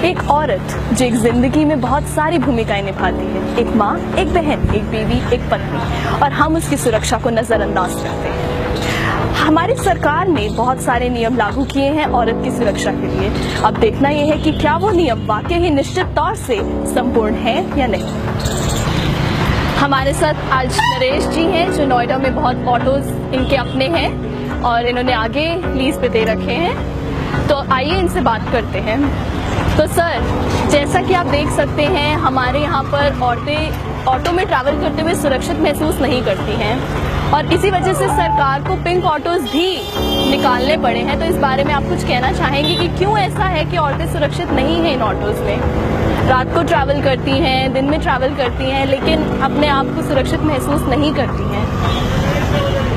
एक औरत जो एक जिंदगी में बहुत सारी भूमिकाएं निभाती है, एक माँ, एक बहन, एक बीवी, एक पत्नी, और हम उसकी सुरक्षा को नजरअंदाज करते हैं। हमारी सरकार ने बहुत सारे नियम लागू किए हैं औरत की सुरक्षा के लिए। अब देखना यह है कि क्या वो नियम वाकई ही निश्चित तौर से संपूर्ण है या नहीं। हमारे साथ आज नरेश जी हैं जो नोएडा में बहुत ऑटोज इनके अपने हैं और इन्होंने आगे लीज पे दे रखे हैं, तो आइए इनसे बात करते हैं। तो सर, जैसा कि आप देख सकते हैं हमारे यहाँ पर औरतें ऑटो में ट्रैवल करते हुए सुरक्षित महसूस नहीं करती हैं और इसी वजह से सरकार को पिंक ऑटोज भी निकालने पड़े हैं। तो इस बारे में आप कुछ कहना चाहेंगे कि क्यों ऐसा है कि औरतें सुरक्षित नहीं हैं इन ऑटोज में? रात को ट्रैवल करती हैं, दिन में ट्रैवल करती हैं, लेकिन अपने आप को सुरक्षित महसूस नहीं करती हैं।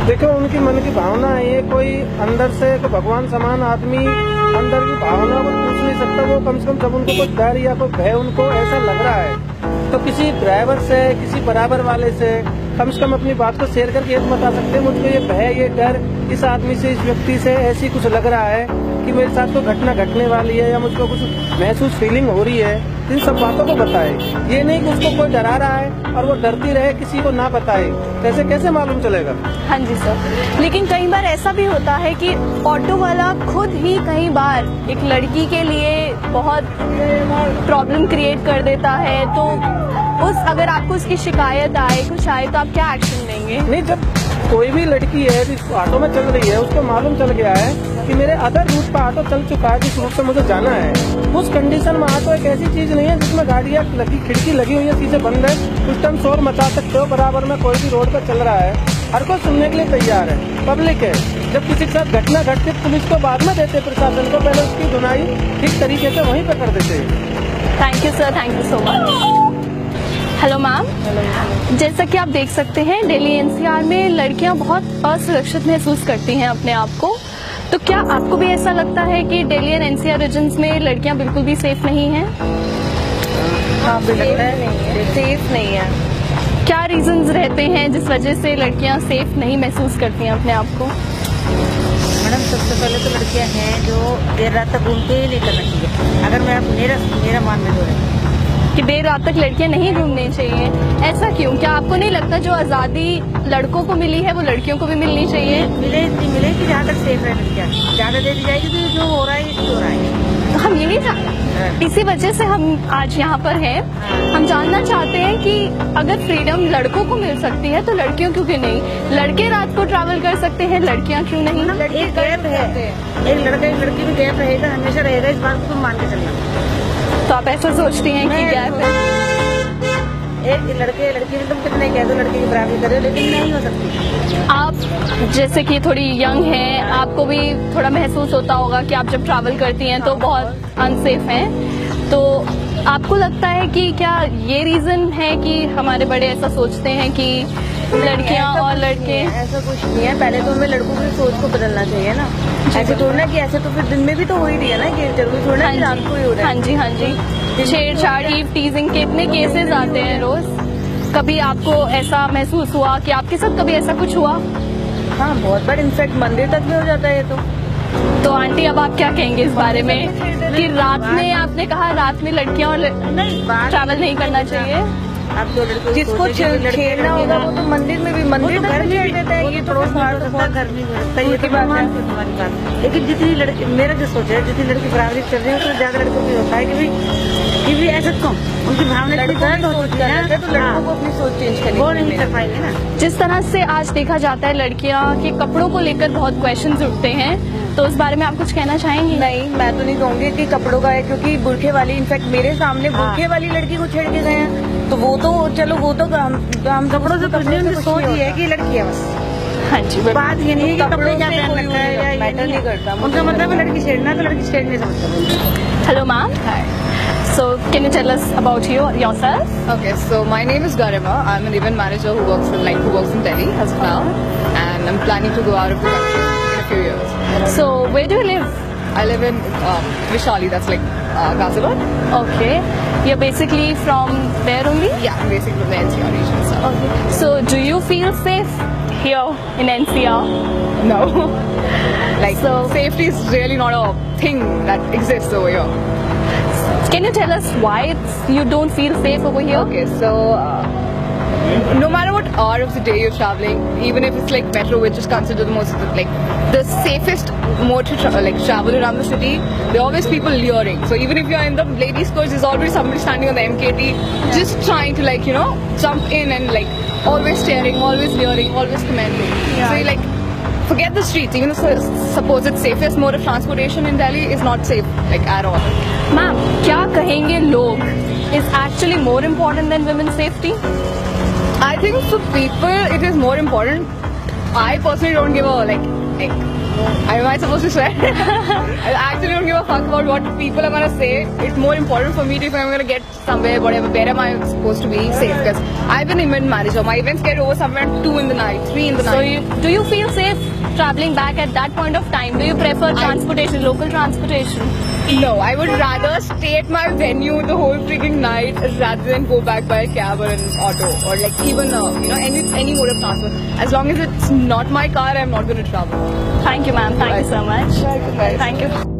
देखो, उनकी मन की भावना है, ये कोई अंदर से कोई भगवान समान आदमी अंदर की भावना को पूछ नहीं सकता। वो कम से कम जब उनको कोई डर या कोई भय उनको ऐसा लग रहा है तो किसी ड्राइवर से, किसी बराबर वाले से कम अपनी बात को शेयर करके ये बता सकते हैं मुझको ये भय, ये डर इस आदमी से, इस व्यक्ति से ऐसी कुछ लग रहा है कि मेरे साथ कोई घटना घटने वाली है या मुझको कुछ महसूस फीलिंग हो रही है। इन सब बातों को बताए, ये नहीं कि उसको कोई डरा रहा है और वो डरती रहे किसी को ना बताए। कैसे मालूम चलेगा? हाँ जी सर, लेकिन कई बार ऐसा भी होता है कि ऑटो वाला खुद ही कई बार एक लड़की के लिए बहुत प्रॉब्लम क्रिएट कर देता है। तो अगर आपको उसकी शिकायत आए, कुछ आए, तो आप क्या एक्शन लेंगे? नहीं, जब कोई भी लड़की है जिस ऑटो में चल रही है उसको मालूम चल गया है कि मेरे अदर रूट पर ऑटो चल चुका है जिस रूट से मुझे जाना है, उस कंडीशन में ऑटो एक ऐसी चीज नहीं है जिसमें गाड़ियाँ लगी, खिड़की लगी हुई है, चीजें बंद है, उस टाइम शोर मचा सकते हो। बराबर में कोई भी रोड पर चल रहा है, हर कोई सुनने के लिए तैयार है, पब्लिक है। जब किसी के साथ घटना घटती पुलिस को बाद में देते, प्रशासन को पहले उसकी धुनाई ठीक तरीके से वहीं पर कर देते। Thank you sir, thank you so much. Hello ma'am, जैसा कि आप देख सकते हैं दिल्ली एनसीआर में लड़कियां बहुत असुरक्षित महसूस करती हैं अपने आप को। तो क्या आपको भी ऐसा लगता है कि दिल्ली और एनसीआर रीजन्स में लड़कियां बिल्कुल भी सेफ नहीं हैं? हाँ, सेफ नहीं है। क्या रीजंस रहते हैं जिस वजह से लड़कियां सेफ नहीं महसूस करती हैं अपने आप को? मैडम, सबसे पहले तो लड़कियां हैं जो देर रात तक घूमते ही नहीं करना चाहिए। अगर मेरा मानना जो है कि देर रात तक लड़कियां नहीं घूमनी चाहिए, ऐसा क्यों? क्या आपको नहीं लगता जो आज़ादी लड़कों को मिली है वो लड़कियों को भी मिलनी चाहिए? मिले कि जहाँ तक सेफ है लड़कियाँ ज़्यादा दे दी जाएगी तो जो हो रहा है तो हम यही इसी वजह से हम आज यहाँ पर हैं। हम जानना चाहते हैं कि अगर फ्रीडम लड़कों को मिल सकती है तो लड़कियों क्यों कि नहीं? लड़के रात को ट्रैवल कर सकते हैं, लड़कियाँ क्यों नहीं? एक गैप है, एक लड़का एक लड़की में गैप रहेगा, हमेशा रहेगा, इस बात को मान के चलना। तो आप ऐसा सोचती हैं कि गैप है? एक लड़के लड़की में तुम कितने कह दो लड़के की बराबरी करे, लेकिन नहीं हो सकती। आप जैसे कि थोड़ी यंग हैं, आपको भी थोड़ा महसूस होता होगा कि आप जब ट्रैवल करती हैं तो बहुत अनसेफ हैं। तो आपको लगता है कि क्या ये रीजन है कि हमारे बड़े ऐसा सोचते हैं कि लड़कियां और लड़के? ऐसा कुछ नहीं है। पहले तो हमें लड़कों की सोच को बदलना चाहिए ना। ऐसे थोड़ा कि ऐसे तो फिर दिन में भी तो हो ही रही है ना, कि जरूरी थोड़ा कि रात को ही हो रहा है। हाँ जी, हाँ जी। छेड़छाड़, ईव टीजिंग के इतने केसेस आते हैं रोज। कभी आपको ऐसा महसूस हुआ कि आपके साथ कभी ऐसा कुछ हुआ? हाँ, बहुत बार, इनफैक्ट मंदिर तक भी हो जाता है ये तो आंटी, अब आप क्या कहेंगे इस बारे में कि रात में, आपने कहा रात में लड़कियां और ट्रैवल नहीं करना चाहिए? अब तो जिसको छेड़ना होगा वो तो मंदिर में भी, मंदिर घर में छेड़ देता है। ये पड़ोस घर में सही की बात है। लेकिन जितनी लड़की, मेरा जो सोच है, जितनी लड़की बराबरी चल रही है तो ज्यादा लड़कों को होता है कि भी ऐसा क्यों, उनकी भावना दर्द हो चुकी है तो लड़कों को अपनी सोच चेंज करनी, वो नहीं कर पाएंगे ना। जिस तरह से आज देखा जाता है लड़कियां के कपड़ों को लेकर बहुत क्वेश्चंस उठते हैं, तो उस बारे में आप कुछ कहना चाहेंगी? नहीं, मैं तो नहीं कहूँगी कि कपड़ों का है, क्योंकि बुरखे वाली, इनफैक्ट मेरे सामने बुरखे वाली लड़की को छेड़ के गए हैं, तो वो तो चलो, वो तो हम कपड़ों से कुछ नहीं, उनकी सोच ये है कि लड़की है बस। हाँ जी, बात ये नहीं है कि कपड़े क्या पहन रखा है या मैटर नहीं करता, उनका मतलब है लड़की छेड़ना तो लड़की छेड़ नहीं सकती। Hello ma'am, so can you tell us about yourself? Okay, so my name is Garima. I'm an event manager who works in Delhi as of now, and I'm planning to go out of the country in a few years. So where do you live? I live in Vishali, that's like Ghaziabad. Okay, you're basically from there only? Yeah, I'm basically from the NCR region. So. Okay, so do you feel safe here in NCR? No. Like, safety is really not a thing that exists over here. Can you tell us why you don't feel safe over here? Okay, so no matter what hour of the day you're traveling, even if it's like metro, which is considered the most like the safest mode to travel around the city, there are always people luring. So even if you're in the ladies' coach, there's always somebody standing on the MKT, just trying to jump in and always staring, always luring, always commanding. Yeah. So you forget the streets. Even if suppose it's safest mode of transportation in Delhi is not safe at all. Ma'am, क्या कहेंगे लोग? Is actually more important than women's safety? I think for people it is more important. I personally don't give a am I supposed to swear? I actually don't give a fuck about what people are gonna say. It's more important for me if I'm gonna get somewhere, whatever, where am I supposed to be safe? Because I've been an event manager. My events get over somewhere at 2 in the night, 3 in the night. So do you feel safe traveling back at that point of time? Do you prefer transportation, local transportation? No, I would rather stay at my venue the whole freaking night rather than go back by a cab or an auto or even any mode of transport. As long as it's not my car, I'm not going to travel. Thank you, ma'am. Thank you so much. Welcome, guys. Thank you.